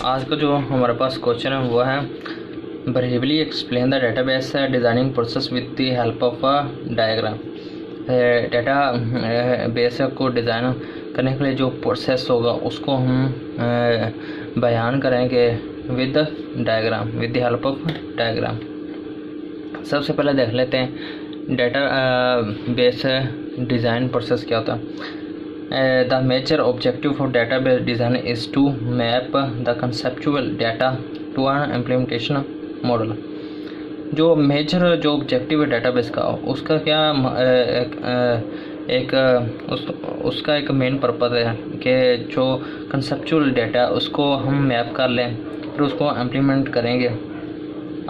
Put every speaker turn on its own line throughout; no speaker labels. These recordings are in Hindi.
आज का जो हमारे पास क्वेश्चन है वो है briefly explain the database designing process with the help of a diagram. Data base को डिज़ाइन करने के लिए जो प्रोसेस होगा उसको हम बयान करेंगे with diagram, with the help of diagram. सबसे पहले देख लेते हैं डेटा बेस डिज़ाइन प्रोसेस क्या होता है। The major objective of database design is to map the conceptual data to an implementation model। जो मेजर जो ऑब्जेक्टिव है डेटाबेस का उसका क्या उसका एक मेन पर्पज़ है कि जो कंसेप्चुअल डाटा उसको हम मैप कर लें फिर उसको इम्प्लीमेंट करेंगे।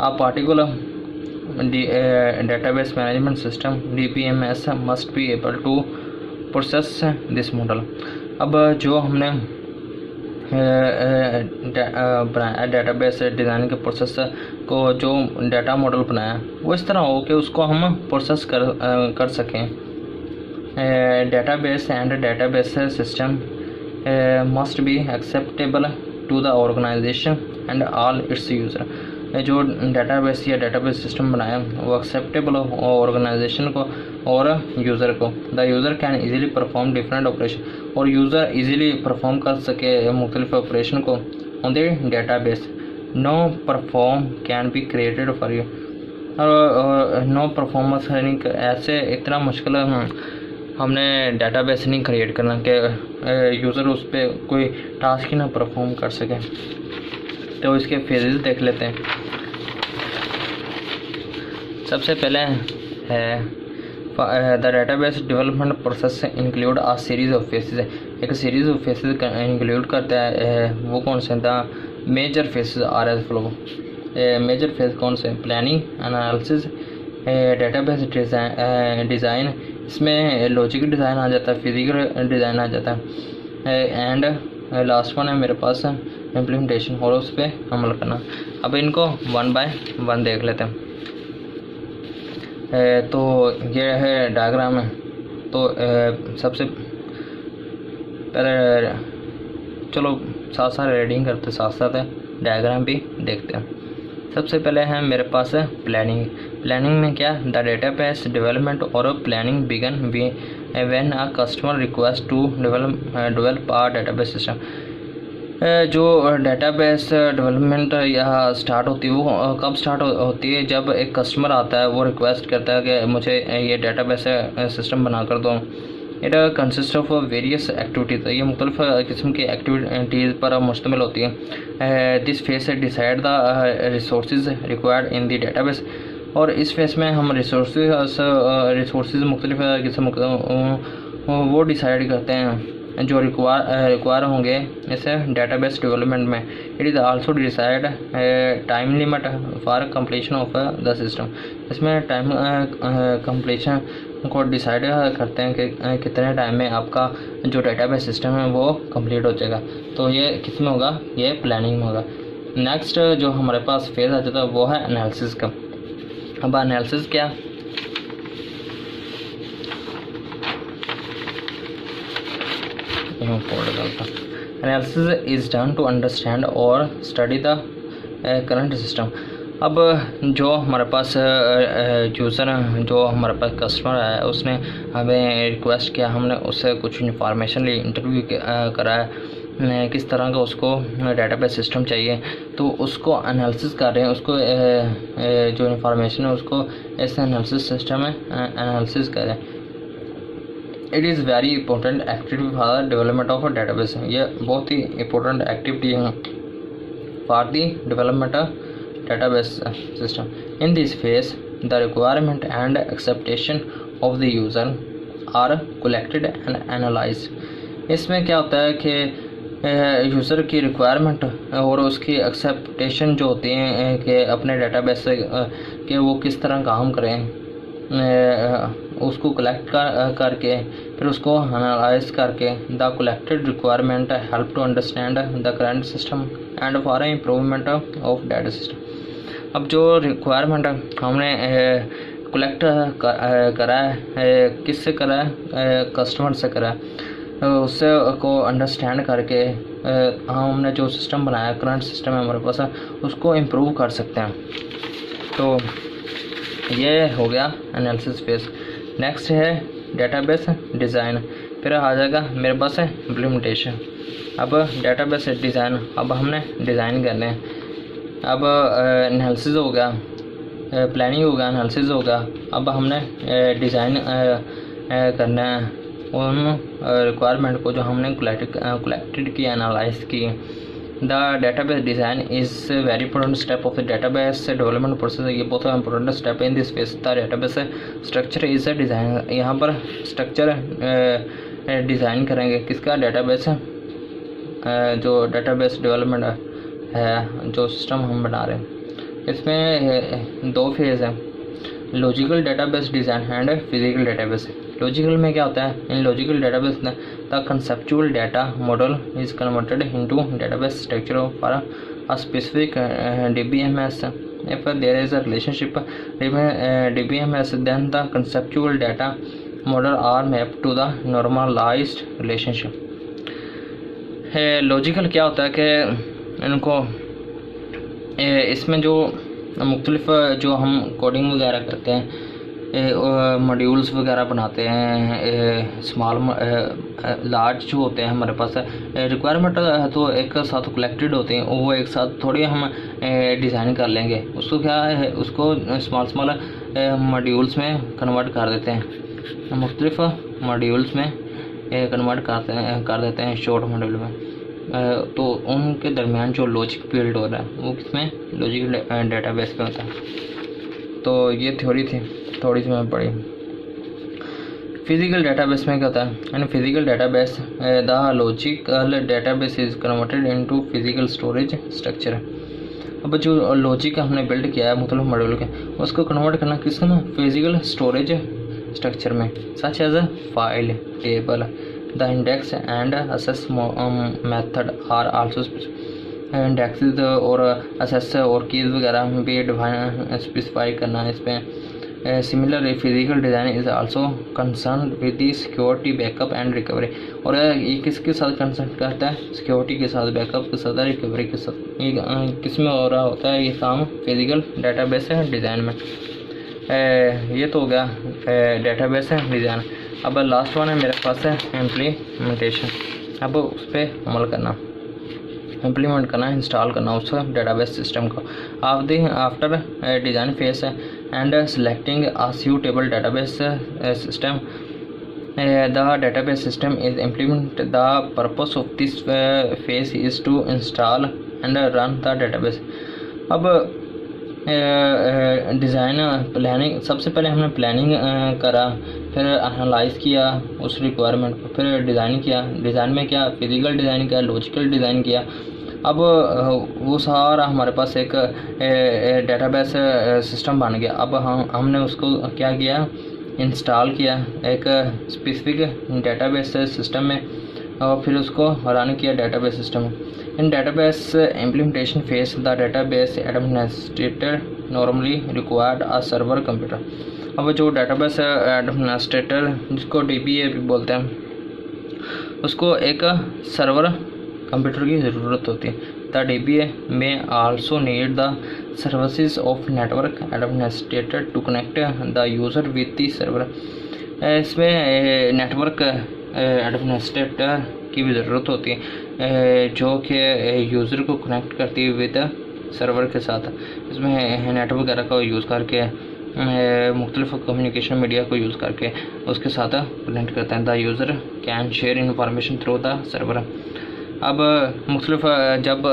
A particular database management system DBMS must be able to process this model. अब जो हमने बनाया डेटाबेस डिज़ाइन के प्रोसेस को, जो डाटा मॉडल बनाया वो इस तरह हो कि उसको हम प्रोसेस कर सकें। Database and database system must be acceptable to the organization and all its user. जो डेटाबेस या डेटाबेस सिस्टम बनाया वो एक्सेप्टेबल हो ऑर्गेनाइजेशन को और यूज़र को। The user can easily perform different operation, और यूज़र इजीली परफॉर्म कर सके मुख्तलिफ ऑपरेशन को on the database. No perform can be created for you, और नो परफॉर्मेंस ऐसे इतना मुश्किल हमने डेटाबेस नहीं क्रिएट करना कि यूज़र उस पर कोई टास्क ही ना परफॉर्म कर सके। तो इसके फेजेस देख लेते हैं। सबसे पहले है the database development process include a series of phases. एक सीरीज़ ऑफ फेसेस इंक्लूड करता है। वो कौन से? The major phases are as follow. Major phase कौन से? प्लानिंग, एनालिसिस, डेटाबेस डिज़ाइन, इसमें लॉजिक डिज़ाइन आ जाता है, फिजिकल डिज़ाइन आ जाता है, एंड लास्ट वन है मेरे पास इम्प्लीमेंटेशन, और उस पर अमल करना। अब इनको वन बाय वन देख लेते हैं। तो ये है डायग्राम है। तो सबसे पहले चलो साथ साथ रीडिंग करते साथ साथ डायग्राम भी देखते हैं। सबसे पहले है मेरे पास है प्लानिंग। प्लानिंग में क्या? द डेटाबेस डेवलपमेंट और planning began when a customer request to develop a database system. जो डेटाबेस डेवलपमेंट यहाँ स्टार्ट होती है वो कब स्टार्ट होती है? जब एक कस्टमर आता है, वो रिक्वेस्ट करता है कि मुझे ये डेटाबेस सिस्टम बना कर दो। It consist of various activities. ये मुख्तलिफ किस्म की एक्टिविटीज़ पर मुश्तमिल होती है। This face decide the resources required in the database. और इस फेस में हम रिसोर्सेज मुख्तलिफ किस्म वो डिसाइड करते हैं जो रिक्वायर होंगे इस डेटाबेस डेवलपमेंट में। It is also decide time limit for completion of the system. इसमें टाइम कंप्लीशन को डिसाइड करते हैं कि कितने टाइम में आपका जो डेटाबेस सिस्टम है वो कंप्लीट हो जाएगा। तो ये किस में होगा? ये प्लानिंग में होगा। नेक्स्ट जो हमारे पास फेज आ जाता है वो है एनालिसिस का। अब एनालिसिस क्या? Analysis is done to understand और स्टडी द करंट सिस्टम। अब जो हमारे पास यूज़र है, जो हमारे पास कस्टमर है, उसने हमें रिक्वेस्ट किया, हमने उससे कुछ इन्फॉर्मेशन ली, इंटरव्यू करा है किस तरह का उसको डेटाबेस सिस्टम चाहिए, तो उसको एनालिसिस कर रहे हैं। उसको जो इन्फॉर्मेशन है उसको इस एनालिसिस सिस्टम में एनालिसिस करें। It is very important activity for the development of a database. ये बहुत ही इंपॉर्टेंट एक्टिविटी है for the development of database system. In this phase the requirement and expectation of the user are collected and analyze. इसमें क्या होता है कि यूज़र की रिक्वायरमेंट और उसकी एक्सेप्टेशन जो होती हैं कि अपने डेटाबेस के वो किस तरह काम करें, उसको कलेक्ट करके फिर उसको एनालाइज करके the collected requirement help to understand the current system and for improvement of data system. अब जो रिक्वायरमेंट हमने कलेक्ट करा है, किससे करा है? कस्टमर से करा है। उससे को अंडरस्टैंड करके हमने जो सिस्टम बनाया, करंट सिस्टम है हमारे पास, उसको इम्प्रूव कर सकते हैं। तो ये हो गया एनालिसिस फेज। नेक्स्ट है डेटाबेस डिज़ाइन, फिर आ जाएगा मेरे पास है इम्प्लीमेंटेशन। अब डेटाबेस डिज़ाइन, अब हमने डिज़ाइन करने हैं। अब एनालिसिस हो गया, प्लानिंग हो गया, एनालिसिस हो गया। अब हमने डिज़ाइन करना है उन रिक्वायरमेंट को जो हमने कलेक्टेड की, एनालाइज की। The database design is very important step of the database development process. ये बहुत important step in this phase. The database structure is a design. यहाँ पर स्ट्रक्चर डिज़ाइन करेंगे किसका, डेटाबेस, जो डेटाबेस डेवलपमेंट है, जो सिस्टम हम बना रहे हैं। इसमें दो फेज़ हैं, logical database design and physical database. Logical में क्या होता है, इन logical database the conceptual data model is converted into database structure for a specific DBMS. If there is a relationship DBMS, then the conceptual data model are mapped to the normalized relationship. Logical क्या होता है कि इनको इसमें जो मुख्तलिफ जो हम कोडिंग वगैरह करते हैं, मॉड्यूल्स वगैरह बनाते हैं, स्मॉल लार्ज जो होते हैं हमारे पास रिक्वायरमेंट तो एक साथ कलेक्टेड होते हैं, वो एक साथ थोड़ी हम डिज़ाइन कर लेंगे। उसको क्या है, उसको स्मॉल मॉड्यूल्स में कन्वर्ट कर देते हैं, मुख्तलिफ मॉड्यूल्स में कन्वर्ट कर देते हैं शॉर्ट मॉड्यूल में। तो उनके दरमियान जो लॉजिक बिल्ड हो रहा है वो किसमें, लॉजिकल डेटाबेस में होता है। तो ये थ्योरी थी, थोड़ी सी मैं पढ़ी। फिजिकल डेटाबेस में क्या होता है, and physical database the logical database is converted into physical storage structure. अब जो लॉजिक हमने बिल्ड किया है मतलब मॉड्यूल के, उसको कन्वर्ट करना किसका ना, फिजिकल स्टोरेज स्ट्रक्चर में, such as a file, table, the index and access method are also indexes और असेस और कीज वगैरह भी डिफाइन स्पेसिफाई करना है इसमें। Similar physical design is also concern with the security, backup and recovery. और ये किसके साथ कंसर्न करता है, सिक्योरिटी के साथ, बैकअप के साथ, रिकवरी के साथ। ये किस में हो रहा होता है ये काम, फिजिकल डेटाबेस डिज़ाइन में। ये तो हो गया डेटाबेस डिज़ाइन। अब लास्ट वन है मेरे पास है इम्प्लीमेंटेशन। अब उस पर अमल करना, इम्प्लीमेंट करना, इंस्टॉल करना उस डेटाबेस सिस्टम को। After design face and selecting a suitable database system, the database system is implemented. The purpose of this phase is to install and run the database. अब डिज़ाइन प्लानिंग, सबसे पहले हमने प्लानिंग करा, फिर एनालाइज किया उस रिक्वायरमेंट को, फिर डिज़ाइन किया। डिज़ाइन में क्या, फिजिकल डिज़ाइन किया, लॉजिकल डिज़ाइन किया। अब वो सारा हमारे पास एक डेटाबेस सिस्टम बन गया। अब हमने उसको क्या किया, इंस्टॉल किया एक स्पेसिफिक डेटाबेस सिस्टम में, और फिर उसको रन किया डेटाबेस सिस्टम में। In database implementation phase the database administrator normally required a server computer. अब जो डेटाबेस एडमिनिस्ट्रेटर, जिसको DBA भी बोलते हैं, उसको एक सर्वर कंप्यूटर की ज़रूरत होती है। The DBA may also need the services of network administrator to connect the user with the server. इसमें नेटवर्क एडमिनिस्ट्रेटर की भी ज़रूरत होती है, जो कि यूज़र को कनेक्ट करती है विद सर्वर के साथ। इसमें नेटवर्क वगैरह का यूज़ करके, मुख्तलिफ कम्युनिकेशन मीडिया को यूज़ करके उसके साथ कनेक्ट करते हैं। The user can share information through the server. अब मुख्तलिफ जब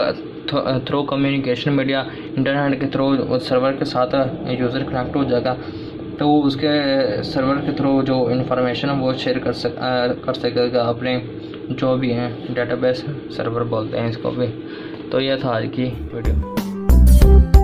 थ्रू कम्युनिकेशन मीडिया, इंटरनेट के थ्रू सर्वर के साथ यूज़र कनेक्ट हो जाएगा, तो उसके सर्वर के थ्रू जो इन्फॉर्मेशन वो शेयर कर सकेगा अपने जो भी हैं, डेटाबेस सर्वर बोलते हैं इसको भी। तो यह था आज की वीडियो।